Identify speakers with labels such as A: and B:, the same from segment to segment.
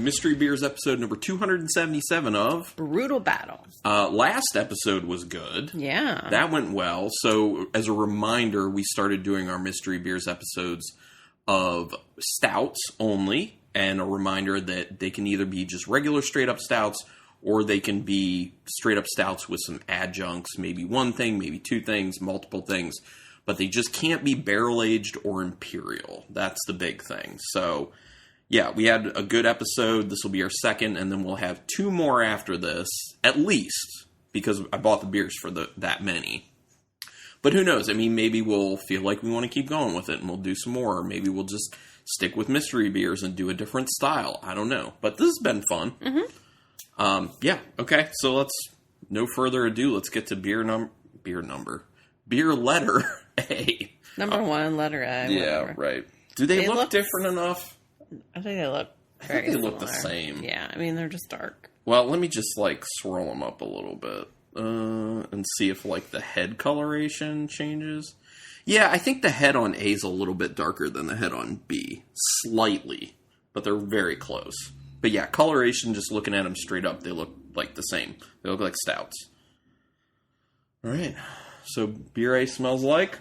A: Mystery Beers episode number 277 of
B: Brutal Battle.
A: Last episode was good.
B: Yeah.
A: That went well. So, as a reminder, we started doing our Mystery Beers episodes of stouts only. And a reminder that they can either be just regular straight up stouts, or they can be straight up stouts with some adjuncts. Maybe one thing, maybe two things, multiple things. But they just can't be barrel-aged or imperial. That's the big thing. So, yeah, we had a good episode. This will be our second, and then we'll have two more after this, at least, because I bought the beers for that many. But who knows? I mean, maybe we'll feel like we want to keep going with it, and we'll do some more. Or maybe we'll just stick with mystery beers and do a different style. I don't know. But this has been fun. Mm-hmm. Yeah, okay. So let's, no further ado, let's get to beer letter A.
B: Number one, letter A.
A: Yeah,
B: whatever.
A: right. Do they look different enough?
B: I think they look very
A: they look
B: similar.
A: the same.
B: Yeah, I mean, they're just dark.
A: Well, let me just, swirl them up a little bit. And see if, the head coloration changes. Yeah, I think the head on A is a little bit darker than the head on B. Slightly. But they're very close. But yeah, coloration, just looking at them straight up, they look like the same. They look like stouts. Alright. So, beer A smells like?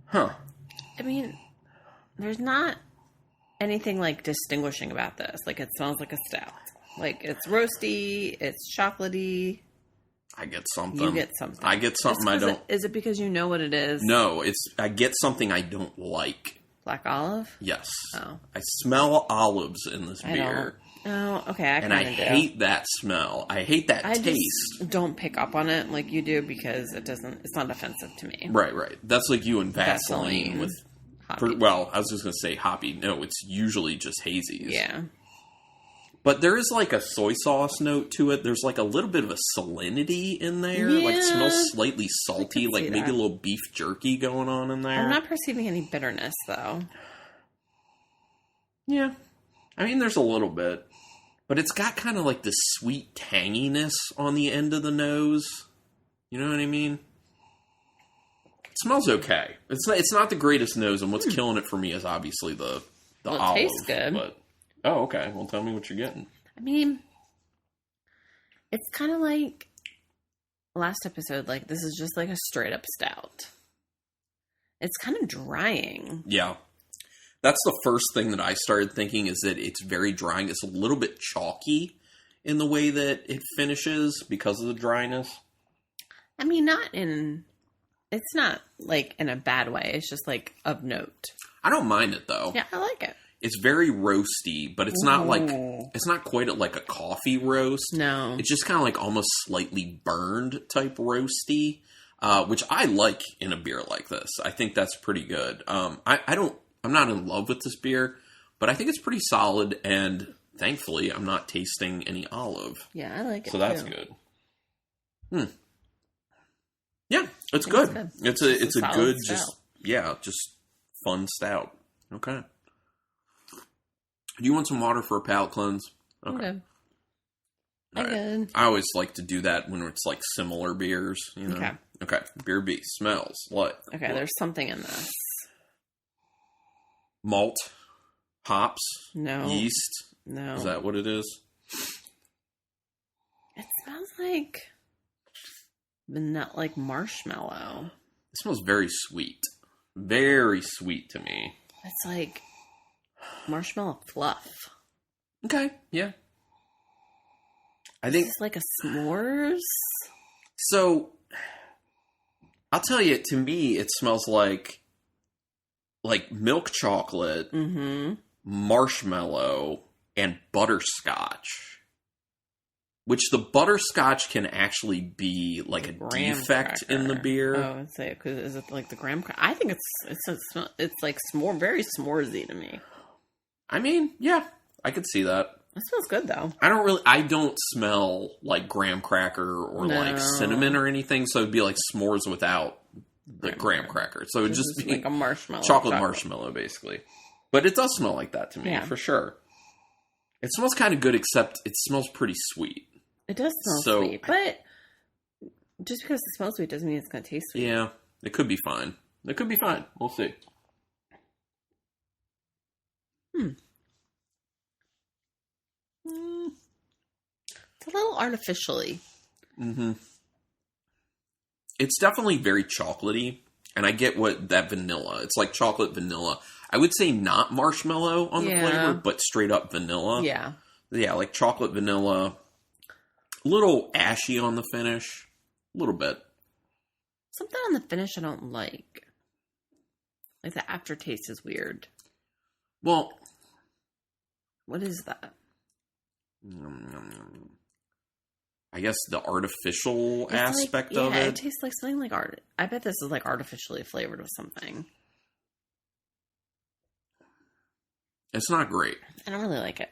A: Huh.
B: I mean, there's not anything, distinguishing about this. It smells like a stout. It's roasty, it's chocolatey.
A: I get something.
B: You get something.
A: I get something I don't...
B: Is it because you know what it is?
A: No, I get something I don't like.
B: Black olive?
A: Yes.
B: Oh.
A: I smell olives in this beer.
B: Oh, okay.
A: I hate that smell. I hate that taste.
B: Just don't pick up on it like you do because it's not offensive to me.
A: Right. That's like you and Vaseline with... I was just going to say hoppy. No, it's usually just hazies.
B: Yeah.
A: But there is a soy sauce note to it. There's a little bit of a salinity in there.
B: Yeah.
A: It smells slightly salty, maybe
B: that.
A: a little beef jerky going on in there.
B: I'm not perceiving any bitterness, though.
A: Yeah. I mean, there's a little bit. But it's got kind of this sweet tanginess on the end of the nose. You know what I mean? It smells okay. It's not the greatest nose, and what's killing it for me is obviously the olive.
B: It tastes good.
A: But, oh, okay. Well, tell me what you're getting.
B: I mean, it's kind of like last episode. This is just a straight up stout. It's kind of drying.
A: Yeah. That's the first thing that I started thinking is that it's very drying. It's a little bit chalky in the way that it finishes because of the dryness.
B: I mean, it's not in a bad way. It's just of note.
A: I don't mind it though.
B: Yeah, I like it.
A: It's very roasty, but it's not it's not quite like a coffee roast.
B: No.
A: It's just kind of almost slightly burned type roasty, which I like in a beer like this. I think that's pretty good. I'm not in love with this beer, but I think it's pretty solid, and thankfully, I'm not tasting any olive.
B: Yeah, I like it.
A: So that's good. Yeah, it's good. It's a good, stout. just fun stout. Okay. Do you want some water for a palate cleanse?
B: Okay.
A: Right. I always like to do that when it's similar beers, you know. Okay. Beer B smells like.
B: Okay, there's something in this.
A: Malt, hops,
B: no
A: yeast.
B: No.
A: Is that what it is?
B: It smells like marshmallow.
A: It smells very sweet. Very sweet to me.
B: It's marshmallow fluff.
A: Okay, yeah. I think
B: it's a s'mores.
A: So, I'll tell you, to me, it smells like milk chocolate, marshmallow, and butterscotch. Which the butterscotch can actually be a defect in the beer.
B: Oh, I'd say, because is it the graham cracker? I think it's very s'moresy to me.
A: I mean, yeah, I could see that.
B: It smells good though.
A: I don't smell graham cracker or cinnamon or anything, so it'd be s'mores without the graham cracker. So it'd just be
B: a marshmallow.
A: Chocolate marshmallow, basically. But it does smell like that to me, for sure. It smells kind of good, except it smells pretty sweet.
B: It does smell sweet, but just because it smells sweet doesn't mean it's going to taste sweet.
A: Yeah, it could be fine. We'll see.
B: It's a little artificially.
A: Mm-hmm. It's definitely very chocolatey, and I get what that vanilla. It's like chocolate vanilla. I would say not marshmallow on the flavor, but straight up vanilla.
B: Yeah.
A: Yeah, like chocolate vanilla. A little ashy on the finish. A little bit.
B: Something on the finish I don't like. Like the aftertaste is weird.
A: Well,
B: what is that?
A: I guess the artificial aspect of it.
B: Yeah, it tastes like something like art. I bet this is like artificially flavored with something.
A: It's not great.
B: I don't really like it.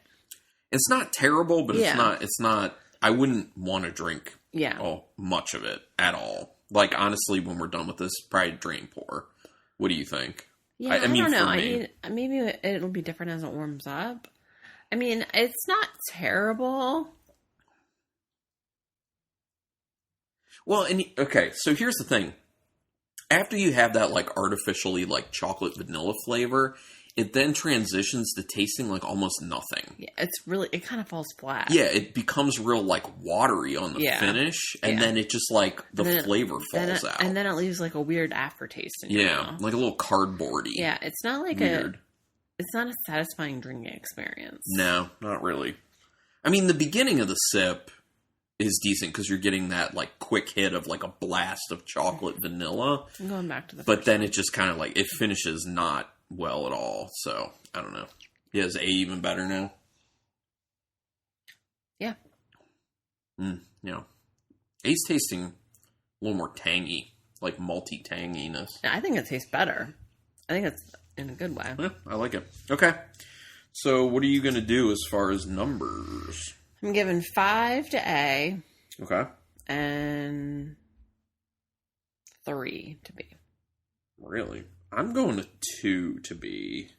A: It's not terrible, but it's not. I wouldn't want to drink. Much of it at all. Like honestly, when we're done with this, probably drain pour. What do you think?
B: Yeah, I don't know. I mean, maybe it'll be different as it warms up. I mean, it's not terrible.
A: Well, okay, so here's the thing. After you have that, like, artificially, like, chocolate vanilla flavor, it then transitions to tasting like almost nothing.
B: Yeah, it kind of falls flat.
A: Yeah, it becomes real, like, watery on the finish, and then it just, like, the flavor falls out.
B: And then it leaves, like, a weird aftertaste in your mouth.
A: Like a little cardboardy.
B: Yeah, it's not like it's not a satisfying drinking experience.
A: No, not really. I mean, the beginning of the sip is decent because you're getting that like quick hit of like a blast of chocolate vanilla.
B: I'm going back to the
A: but then it just kind of like it finishes not well at all. So I don't know. Yeah, is A even better now?
B: Yeah.
A: Yeah. A's tasting a little more tangy, like malty tanginess.
B: I think it tastes better. I think it's in a good way.
A: Yeah, I like it. Okay. So what are you going to do as far as numbers?
B: I'm giving 5 to A.
A: Okay.
B: And 3 to B.
A: Really? I'm going to 2 to B.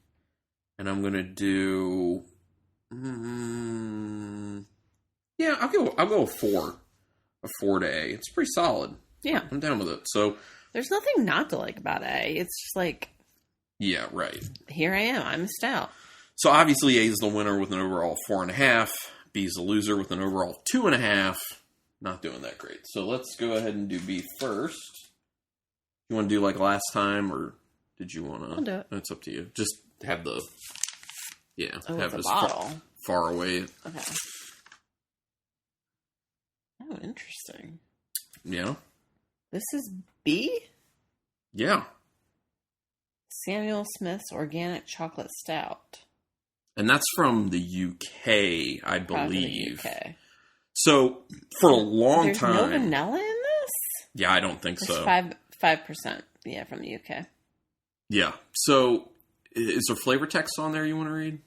A: And I'm going to do... yeah, I'll go a 4. A 4 to A. It's pretty solid.
B: Yeah.
A: I'm down with it. So...
B: There's nothing not to like about A. It's just like...
A: Yeah, right.
B: Here I am. I'm a stout.
A: So obviously A is the winner with an overall 4.5. B is the loser with an overall 2.5. Not doing that great. So let's go ahead and do B first. You want to do like last time, or did you want to?
B: I'll do it.
A: It's up to you. Just have the
B: have this bottle
A: far away.
B: Okay. Oh, interesting.
A: Yeah.
B: This is B?
A: Yeah.
B: Samuel Smith's Organic Chocolate Stout.
A: And that's from the UK, I believe.
B: The UK.
A: So, for a long time...
B: There's no vanilla in this?
A: Yeah, I don't think so.
B: 5%. Yeah, from the UK.
A: Yeah. So, is there flavor text on there you want to read?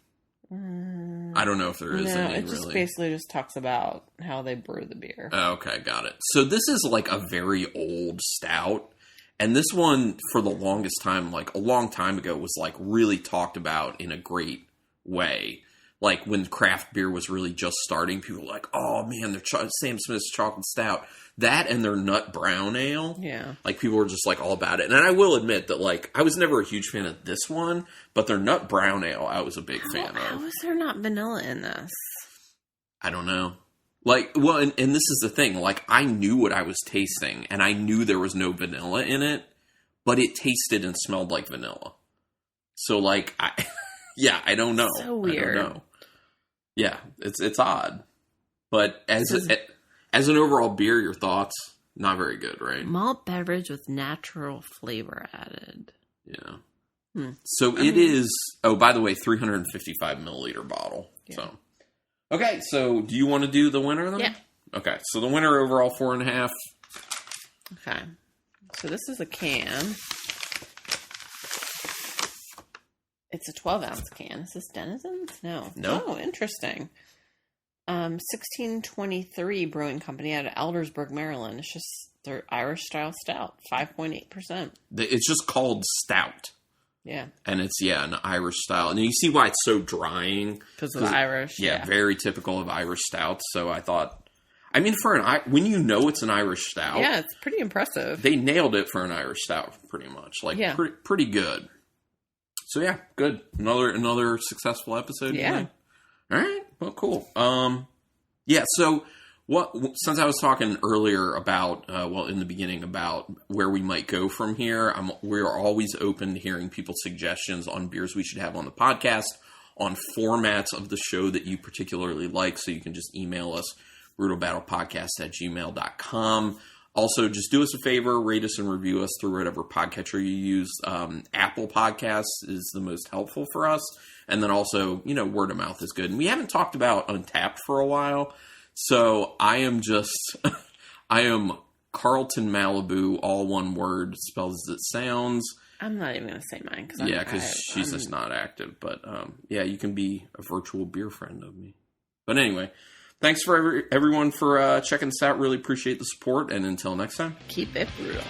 A: I don't know if there is any,
B: it just basically just talks about how they brew the beer.
A: Okay, got it. So this is like a very old stout. And this one, for the longest time, like a long time ago, was like really talked about in a great way. Like when craft beer was really just starting, people were like, oh man, their Sam Smith's chocolate stout. That and their nut brown ale.
B: Yeah.
A: Like people were just like all about it. And I will admit that like I was never a huge fan of this one, but their nut brown ale I was a big fan of.
B: How is there not vanilla in this?
A: I don't know. Like, well, and this is the thing. Like, I knew what I was tasting, and I knew there was no vanilla in it, but it tasted and smelled like vanilla. So, like, I don't know.
B: So weird.
A: I don't know. Yeah, it's odd. But as an overall beer, your thoughts? Not very good, right?
B: Malt beverage with natural flavor added.
A: Yeah. So it is. Oh, by the way, 355 milliliter bottle. Yeah. So. Okay, so do you want to do the winner then?
B: Yeah.
A: Okay, so the winner overall 4.5.
B: Okay. So this is a can. It's a 12-ounce can. Is this Denizens? No. Oh, interesting. 1623 Brewing Company out of Eldersburg, Maryland. It's just their Irish-style stout, 5.8%.
A: It's just called stout.
B: Yeah.
A: And it's, an Irish style. And you see why it's so drying.
B: Because of the Irish.
A: Yeah, very typical of Irish stouts. So I thought, I mean, when you know it's an Irish stout.
B: Yeah, it's pretty impressive.
A: They nailed it for an Irish stout, pretty much. Like, pretty good. So yeah, good. Another successful episode.
B: Yeah.
A: All right. Well, cool. Yeah. So since I was talking earlier about, in the beginning about where we might go from here, we are always open to hearing people's suggestions on beers we should have on the podcast, on formats of the show that you particularly like. So you can just email us, brutalbattlepodcast@gmail.com. Also, just do us a favor, rate us and review us through whatever podcatcher you use. Apple Podcasts is the most helpful for us. And then also, word of mouth is good. And we haven't talked about Untapped for a while. So I am Carlton Malibu, all one word, spelled as it sounds.
B: I'm not even going to say mine.
A: Because she's just not active. But you can be a virtual beer friend of me. But anyway, thanks for everyone for checking this out. Really appreciate the support. And until next time,
B: keep it brutal.